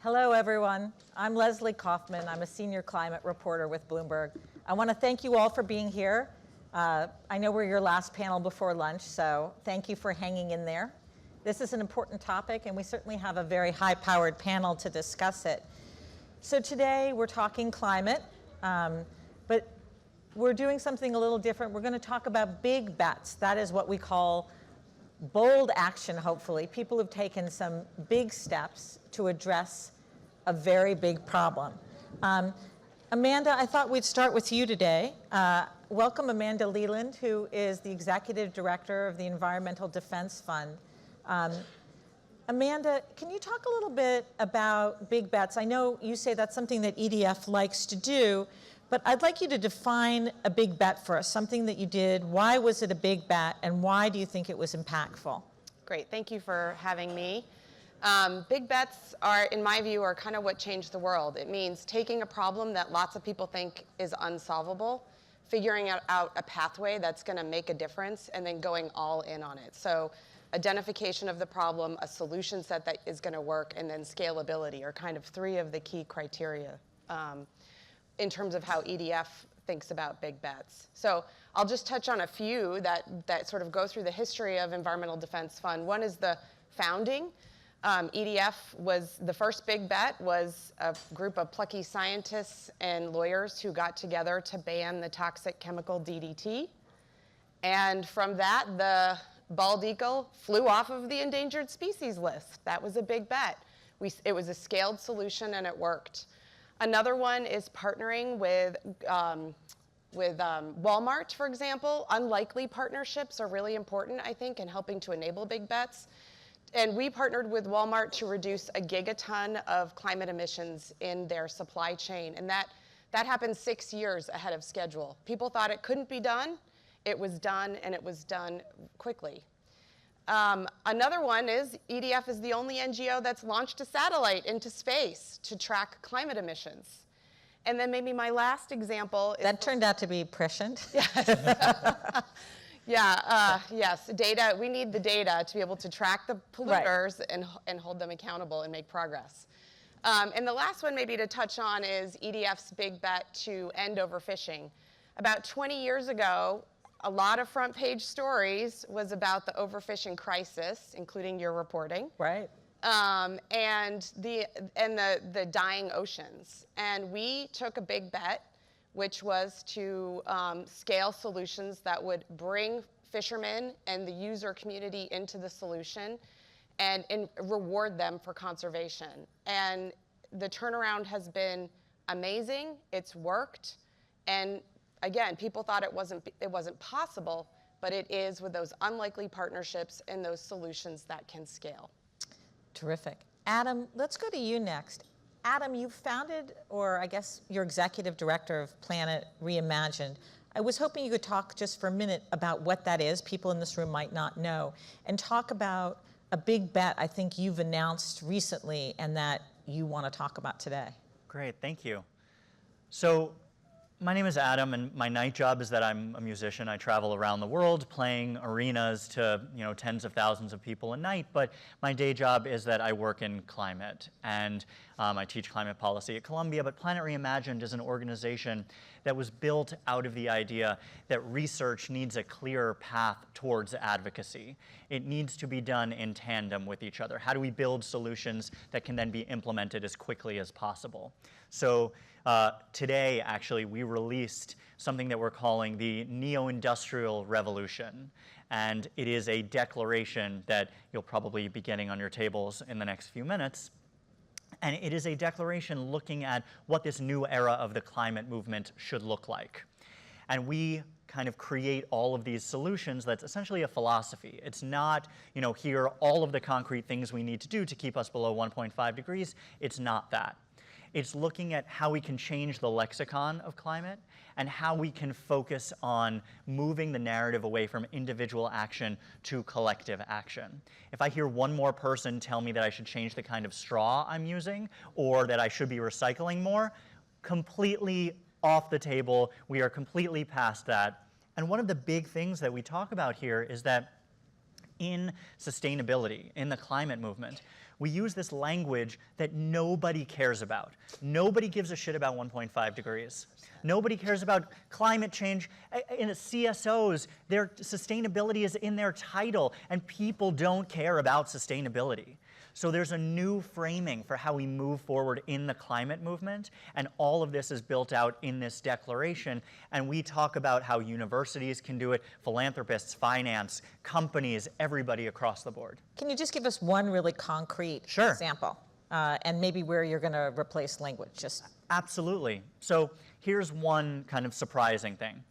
Hello, everyone. I'm Leslie Kaufman. I'm a senior climate reporter with Bloomberg. I want to thank you all for being here. I know we're your last panel before lunch, so thank you for hanging in there. This is an important topic, and we certainly have a very high-powered panel to discuss it. So today, we're talking climate, but we're doing something a little different. We're going to talk about big bets. That is what we call bold action, hopefully. People who've taken some big steps to address a very big problem. Amanda, I thought we'd start with you today. Welcome Amanda Leland, who is the Executive Director of the Environmental Defense Fund. Amanda, can you talk a little bit about big bets? I know you say that's something that EDF likes to do, but I'd like you to define a big bet for us, something that you did. Why was it a big bet, and why do you think it was impactful? Great, thank you for having me. Big bets are, in my view, are kind of what changed the world. It means taking a problem that lots of people think is unsolvable, figuring out a pathway that's going to make a difference, and then going all in on it. So identification of the problem, a solution set that is going to work, and then scalability are kind of three of the key criteria in terms of how EDF thinks about big bets. So I'll just touch on a few that sort of go through the history of Environmental Defense Fund. One is the founding. EDF was, the first big bet was a group of plucky scientists and lawyers who got together to ban the toxic chemical DDT. And from that, the bald eagle flew off of the endangered species list. That was a big bet. It was a scaled solution and it worked. Another one is partnering with Walmart, for example. Unlikely partnerships are really important, I think, in helping to enable big bets. And we partnered with Walmart to reduce a gigaton of climate emissions in their supply chain. And that happened 6 years ahead of schedule. People thought it couldn't be done. It was done, and it was done quickly. Another one is EDF is the only NGO that's launched a satellite into space to track climate emissions. And then maybe my last example is... That turned out to be prescient. Yes. Yes, data. We need the data to be able to track the polluters and hold them accountable and make progress. And the last one maybe to touch on is EDF's big bet to end overfishing. About 20 years ago, a lot of front page stories was about the overfishing crisis, including your reporting. Right. And the dying oceans. And we took a big bet, which was to scale solutions that would bring fishermen and the user community into the solution and reward them for conservation. And the turnaround has been amazing. It's worked. And again, people thought it wasn't possible, but it is with those unlikely partnerships and those solutions that can scale. Terrific. Adam, let's go to you next. Adam, you founded, or I guess you're executive director of Planet Reimagined. I was hoping you could talk just for a minute about what that is. People in this room might not know. And talk about a big bet I think you've announced recently and that you want to talk about today. Great, thank you. So my name is Adam, and my night job is that I'm a musician. I travel around the world playing arenas to tens of thousands of people a night, but my day job is that I work in climate, and I teach climate policy at Columbia. But Planet Reimagined is an organization that was built out of the idea that research needs a clearer path towards advocacy. It needs to be done in tandem with each other. How do we build solutions that can then be implemented as quickly as possible? So today, actually, we released something that we're calling the Neo-Industrial Revolution. And it is a declaration that you'll probably be getting on your tables in the next few minutes. And it is a declaration looking at what this new era of the climate movement should look like. And we kind of create all of these solutions that's essentially a philosophy. It's not, here are all of the concrete things we need to do to keep us below 1.5 degrees. It's not that. It's looking at how we can change the lexicon of climate and how we can focus on moving the narrative away from individual action to collective action. If I hear one more person tell me that I should change the kind of straw I'm using or that I should be recycling more, completely off the table. We are completely past that. And one of the big things that we talk about here is that in sustainability, in the climate movement, we use this language that nobody cares about. Nobody gives a shit about 1.5 degrees. Nobody cares about climate change. In CSOs, their sustainability is in their title, and people don't care about sustainability. So there's a new framing for how we move forward in the climate movement, and all of this is built out in this declaration. And we talk about how universities can do it, philanthropists, finance, companies, everybody across the board. Can you just give us one really concrete example? And maybe where you're going to replace language? Absolutely. So here's one kind of surprising thing.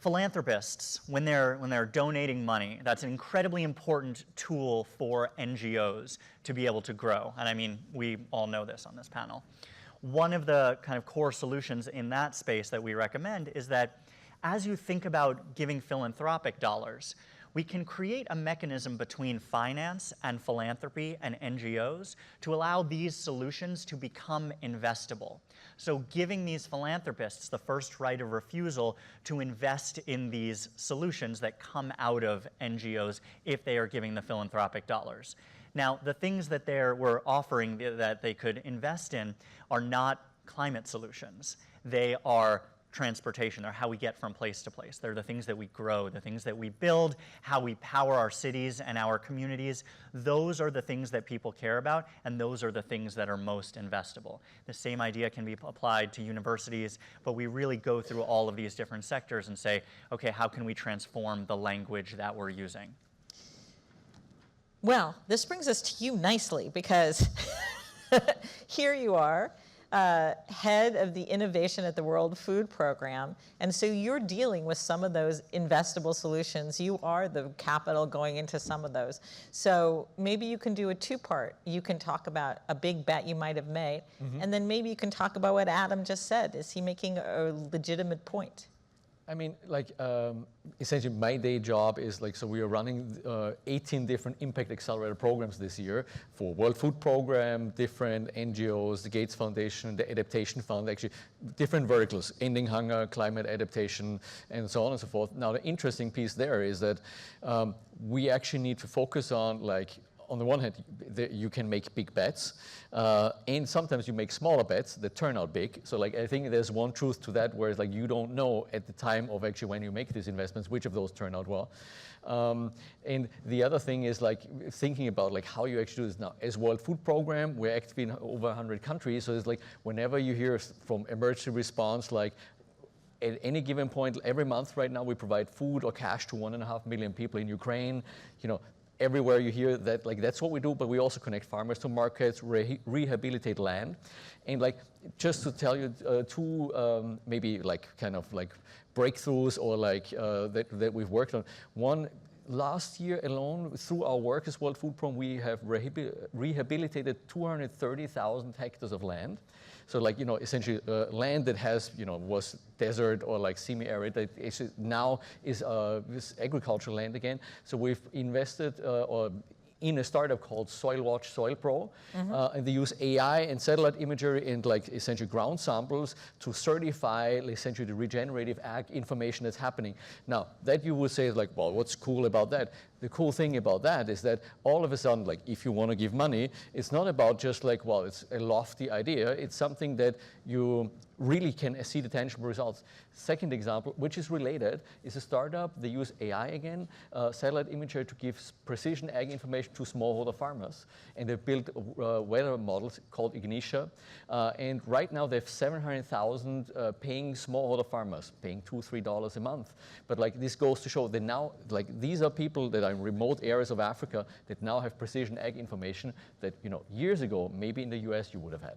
Philanthropists, when they're donating money, that's an incredibly important tool for NGOs to be able to grow. And I mean, we all know this on this panel. One of the kind of core solutions in that space that we recommend is that as you think about giving philanthropic dollars, we can create a mechanism between finance and philanthropy and NGOs to allow these solutions to become investable. So giving these philanthropists the first right of refusal to invest in these solutions that come out of NGOs if they are giving the philanthropic dollars. Now, the things that we're offering that they could invest in are not climate solutions. They are transportation, or how we get from place to place. They're the things that we grow, the things that we build, how we power our cities and our communities. Those are the things that people care about, and those are the things that are most investable. The same idea can be applied to universities, but we really go through all of these different sectors and say, okay, how can we transform the language that we're using? Well, this brings us to you nicely, because here you are, head of the innovation at the World Food Program, and so you're dealing with some of those investable solutions. You are the capital going into some of those. So maybe you can do a two-part. You can talk about a big bet you might have made, and then maybe you can talk about what Adam just said. Is he making a legitimate point? I mean, like, essentially my day job is like, so we are running 18 different impact accelerator programs this year for World Food Program, different NGOs, the Gates Foundation, the Adaptation Fund, actually different verticals, ending hunger, climate adaptation, and so on and so forth. Now, the interesting piece there is that we actually need to focus on, like, on the one hand, you can make big bets, and sometimes you make smaller bets that turn out big. So, like, I think there's one truth to that, where it's like you don't know at the time of actually when you make these investments which of those turn out well. And the other thing is, like, thinking about, like, how you actually do this now. As World Food Program, we're active in over 100 countries, so it's like whenever you hear from emergency response, like, at any given point, every month right now, we provide food or cash to 1.5 million people in Ukraine. You know, everywhere you hear that, like, that's what we do, but we also connect farmers to markets, rehabilitate land. And, like, just to tell you two maybe, like, kind of like breakthroughs or like that we've worked on. One, last year alone, through our work as World Food Program, we have rehabilitated 230,000 hectares of land. So, like, you know, essentially land that has, you know, was desert or like semi-arid, that now is this agricultural land again. So we've invested in a startup called SoilWatch Soil Pro, and they use AI and satellite imagery and, like, essentially ground samples to certify essentially the regenerative ag information that's happening. Now, that you would say is like, well, what's cool about that? The cool thing about that is that all of a sudden, like, if you want to give money, it's not about just like, well, it's a lofty idea. It's something that you really can see the tangible results. Second example, which is related, is a startup. They use AI again, satellite imagery, to give precision ag information to smallholder farmers. And they built weather models called Ignitia. And right now they have 700,000 paying smallholder farmers, paying $2, $3 a month. But, like, this goes to show that now, like, these are people that are in remote areas of Africa that now have precision ag information that, you know, years ago, maybe in the US you would have had.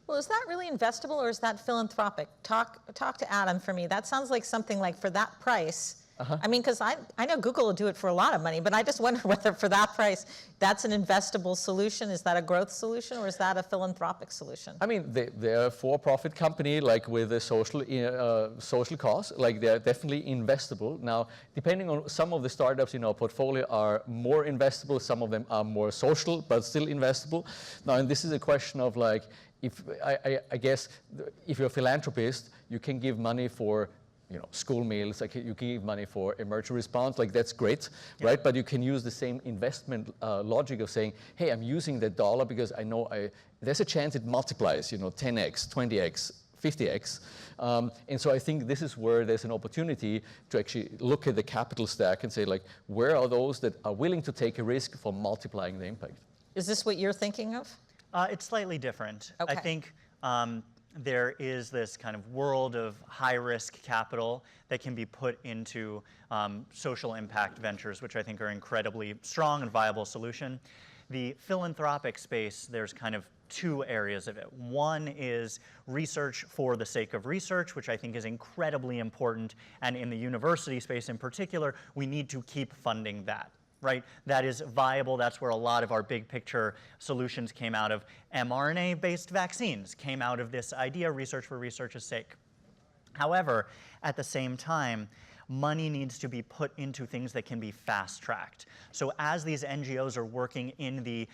Well, is that really investable, or is that philanthropic? Talk to Adam for me. That sounds like something like, for that price. I mean, because I know Google will do it for a lot of money, but I just wonder whether for that price, that's an investable solution. Is that a growth solution, or is that a philanthropic solution? I mean, they're a for-profit company, like, with a social cause. Like, they're definitely investable. Now, depending on, some of the startups in our portfolio are more investable, some of them are more social, but still investable. Now, and this is a question of, like, I guess if you're a philanthropist, you can give money for, school meals, like you give money for emergency response, like that's great, right? But you can use the same investment logic of saying, hey, I'm using that dollar because I know there's a chance it multiplies, 10x, 20x, 50x. And so I think this is where there's an opportunity to actually look at the capital stack and say, like, where are those that are willing to take a risk for multiplying the impact? Is this what you're thinking of? It's slightly different. Okay. I think there is this kind of world of high-risk capital that can be put into social impact ventures, which I think are incredibly strong and viable solution. The philanthropic space, there's kind of two areas of it. One is research for the sake of research, which I think is incredibly important, and in the university space in particular, we need to keep funding that. Right? That is viable. That's where a lot of our big picture solutions came out of. mRNA-based vaccines came out of this idea, research for research's sake. However, at the same time, money needs to be put into things that can be fast-tracked. So as these NGOs are working in the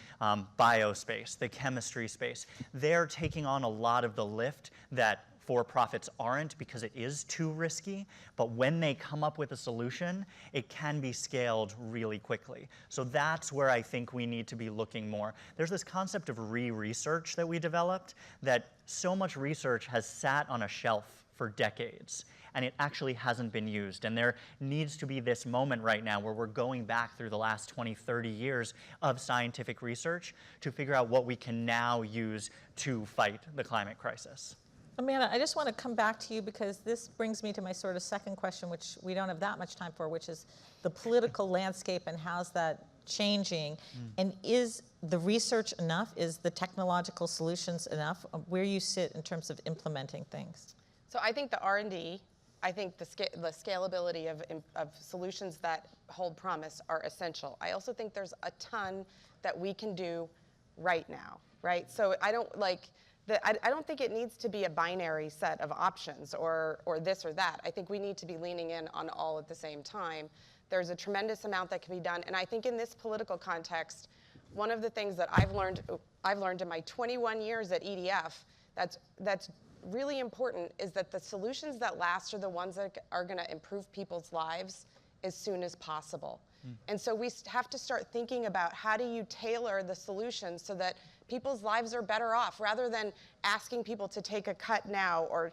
bio space, the chemistry space, they're taking on a lot of the lift that for-profits aren't because it is too risky, but when they come up with a solution, it can be scaled really quickly. So that's where I think we need to be looking more. There's this concept of re-research that we developed, that so much research has sat on a shelf for decades, and it actually hasn't been used. And there needs to be this moment right now where we're going back through the last 20, 30 years of scientific research to figure out what we can now use to fight the climate crisis. Amanda, I just want to come back to you because this brings me to my sort of second question, which we don't have that much time for, which is the political landscape and how's that changing? And is the research enough? Is the technological solutions enough? Where you sit in terms of implementing things? So I think the R&D, I think the scalability of solutions that hold promise are essential. I also think there's a ton that we can do right now, right? So I don't think it needs to be a binary set of options or this or that. I think we need to be leaning in on all at the same time. There's a tremendous amount that can be done. And I think in this political context, one of the things that I've learned in my 21 years at EDF that's really important is that the solutions that last are the ones that are going to improve people's lives as soon as possible. And so we have to start thinking about how do you tailor the solutions so that people's lives are better off, rather than asking people to take a cut now or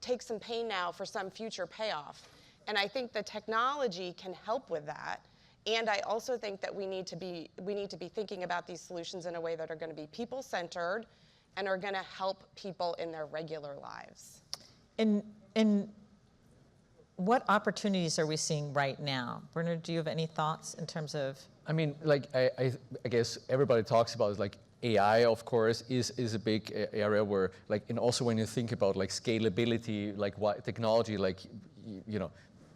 take some pain now for some future payoff. And I think the technology can help with that. And I also think that we need to be thinking about these solutions in a way that are going to be people-centered and are going to help people in their regular lives. And what opportunities are we seeing right now? Bernhard, do you have any thoughts in terms of? I mean, like, I guess everybody talks about is like AI, of course, is a big area where, like, and also when you think about like scalability, like what technology, like,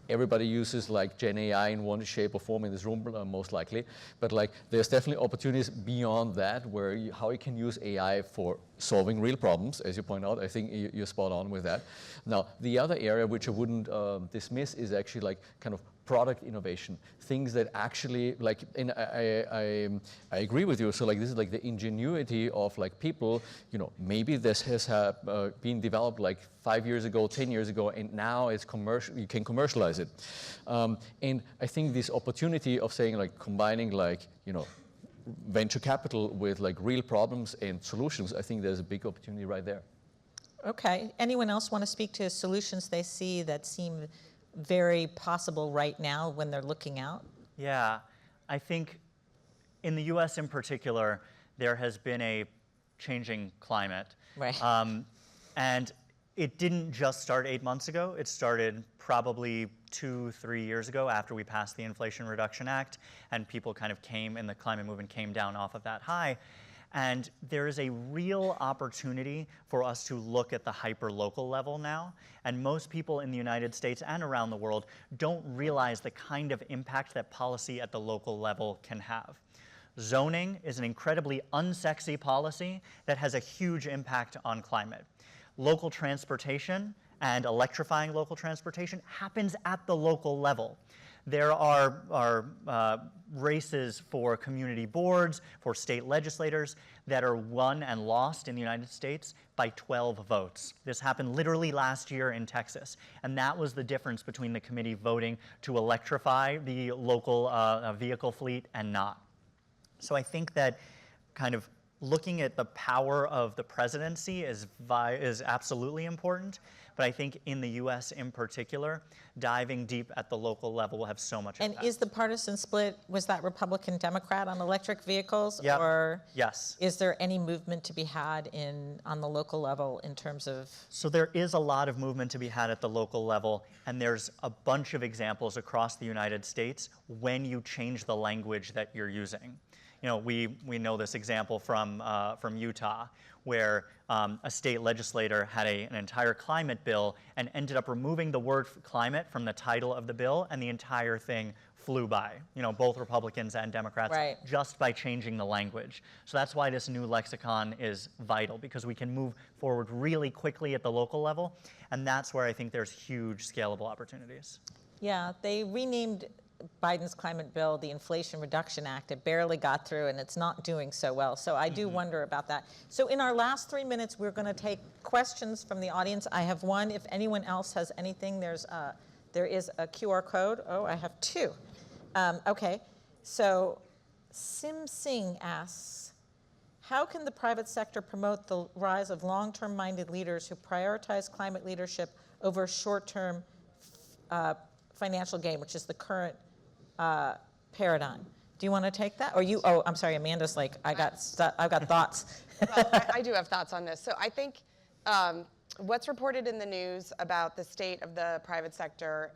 everybody uses like Gen AI in one shape or form in this room, most likely. But like, there's definitely opportunities beyond that where how you can use AI for solving real problems, as you point out. I think you're spot on with that. Now, the other area which I wouldn't dismiss is actually like kind of product innovation, things that actually like, and I agree with you. So like this is like the ingenuity of like people, maybe this has been developed like 5 years ago, 10 years ago, and now it's commercial, you can commercialize it. And I think this opportunity of saying like combining like, venture capital with like real problems and solutions, I think there's a big opportunity right there. Okay, anyone else want to speak to solutions they see that seem very possible right now when they're looking out? Yeah, I think in the US in particular, there has been a changing climate. Right. And it didn't just start 8 months ago. It started probably 2-3 years ago after we passed the Inflation Reduction Act, and people kind of came, and the climate movement came down off of that high. And there is a real opportunity for us to look at the hyper-local level now. And most people in the United States and around the world don't realize the kind of impact that policy at the local level can have. Zoning is an incredibly unsexy policy that has a huge impact on climate. Local transportation and electrifying local transportation happens at the local level. There are races for community boards, for state legislators that are won and lost in the United States by 12 votes. This happened literally last year in Texas, and that was the difference between the committee voting to electrify the local vehicle fleet and not. So I think that kind of looking at the power of the presidency is absolutely important, but I think in the U.S. in particular, diving deep at the local level will have so much impact. And is the partisan split, was that Republican-Democrat on electric vehicles? Yep. Or yes. is there any movement to be had on the local level in terms of? So there is a lot of movement to be had at the local level, and there's a bunch of examples across the United States when you change the language that you're using. You know, we know this example from Utah, where a state legislator had an entire climate bill and ended up removing the word climate from the title of the bill, and the entire thing flew by. You know, both Republicans and Democrats, right, just by changing the language. So that's why this new lexicon is vital, because we can move forward really quickly at the local level, and that's where I think there's huge scalable opportunities. Yeah, they renamed Biden's climate bill the Inflation Reduction Act. It barely got through, and it's not doing so well. So I do wonder about that. So in our last 3 minutes, we're going to take questions from the audience. I have one. If anyone else has anything, there is a QR code. Oh, I have two. Okay. So Sim Singh asks, how can the private sector promote the rise of long-term minded leaders who prioritize climate leadership over short-term financial gain, which is the current paradigm? Do you want to take that? Or you? Oh, I'm sorry. Amanda's like, I've got thoughts. Well, I do have thoughts on this. So I think what's reported in the news about the state of the private sector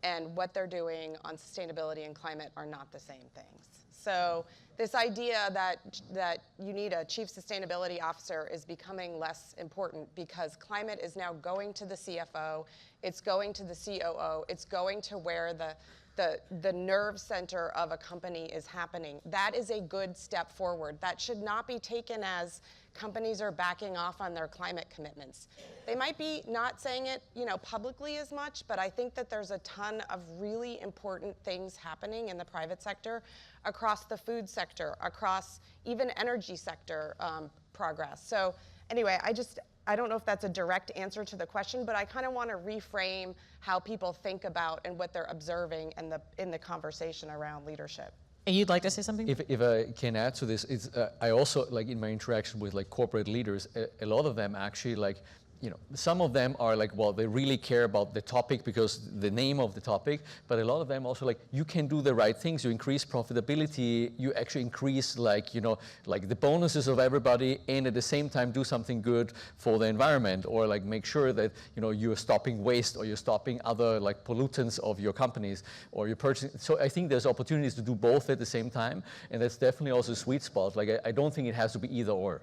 and what they're doing on sustainability and climate are not the same things. So this idea that you need a chief sustainability officer is becoming less important, because climate is now going to the CFO, it's going to the COO, it's going to where the nerve center of a company is happening. That is a good step forward. That should not be taken as companies are backing off on their climate commitments. They might be not saying it, publicly as much, but I think that there's a ton of really important things happening in the private sector, across the food sector, across even energy sector progress. So anyway, I don't know if that's a direct answer to the question, but I kind of want to reframe how people think about and what they're observing in the conversation around leadership. You'd like to say something? If I can add to this, it's I also, like, in my interaction with corporate leaders, a lot of them actually some of them are they really care about the topic because the name of the topic, but a lot of them also you can do the right things, you increase profitability, you actually increase the bonuses of everybody, and at the same time do something good for the environment, or make sure that you're stopping waste, or you're stopping other pollutants of your companies, or you're purchasing. So I think there's opportunities to do both at the same time, and that's definitely also a sweet spot. I don't think it has to be either or.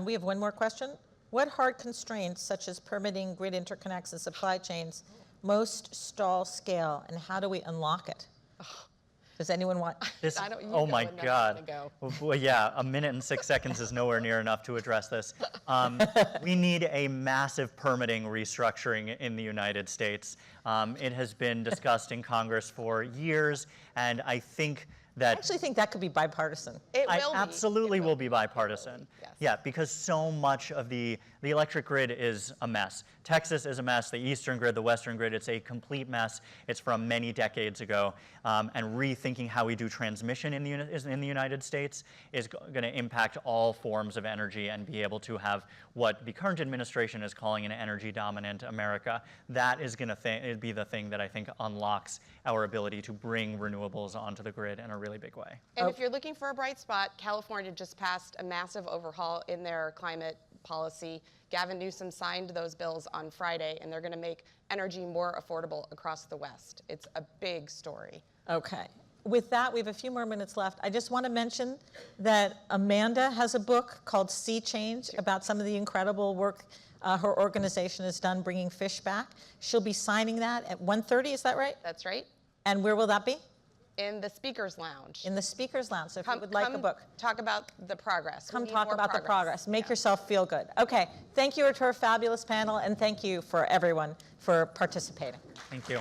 We have one more question. What hard constraints, such as permitting, grid interconnects, and supply chains, most stall scale, and how do we unlock it? Does anyone want this? Oh my God! Well, yeah, 1 minute and 6 seconds is nowhere near enough to address this. We need a massive permitting restructuring in the United States. It has been discussed in Congress for years, and I actually think that could be bipartisan. It absolutely will be bipartisan. Yes. Yeah, because so much of the electric grid is a mess. Texas is a mess. The eastern grid, the western grid, it's a complete mess. It's from many decades ago. And rethinking how we do transmission in the United States is going to impact all forms of energy and be able to have what the current administration is calling an energy-dominant America. That is going to be the thing that I think unlocks our ability to bring renewables onto the grid in a really big way. And if you're looking for a bright spot, California just passed a massive overhaul in their climate policy. Gavin Newsom signed those bills on Friday, and they're going to make energy more affordable across the West. It's a big story. Okay. With that, we have a few more minutes left. I just want to mention that Amanda has a book called Sea Change about some of the incredible work her organization has done bringing fish back. She'll be signing that at 1:30, is that right? That's right. And where will that be? In the Speaker's Lounge. In the Speaker's Lounge, so if you would like the book. Talk about the progress. Come talk about the progress. Make yourself feel good. Okay, thank you to our fabulous panel, and thank you for everyone for participating. Thank you.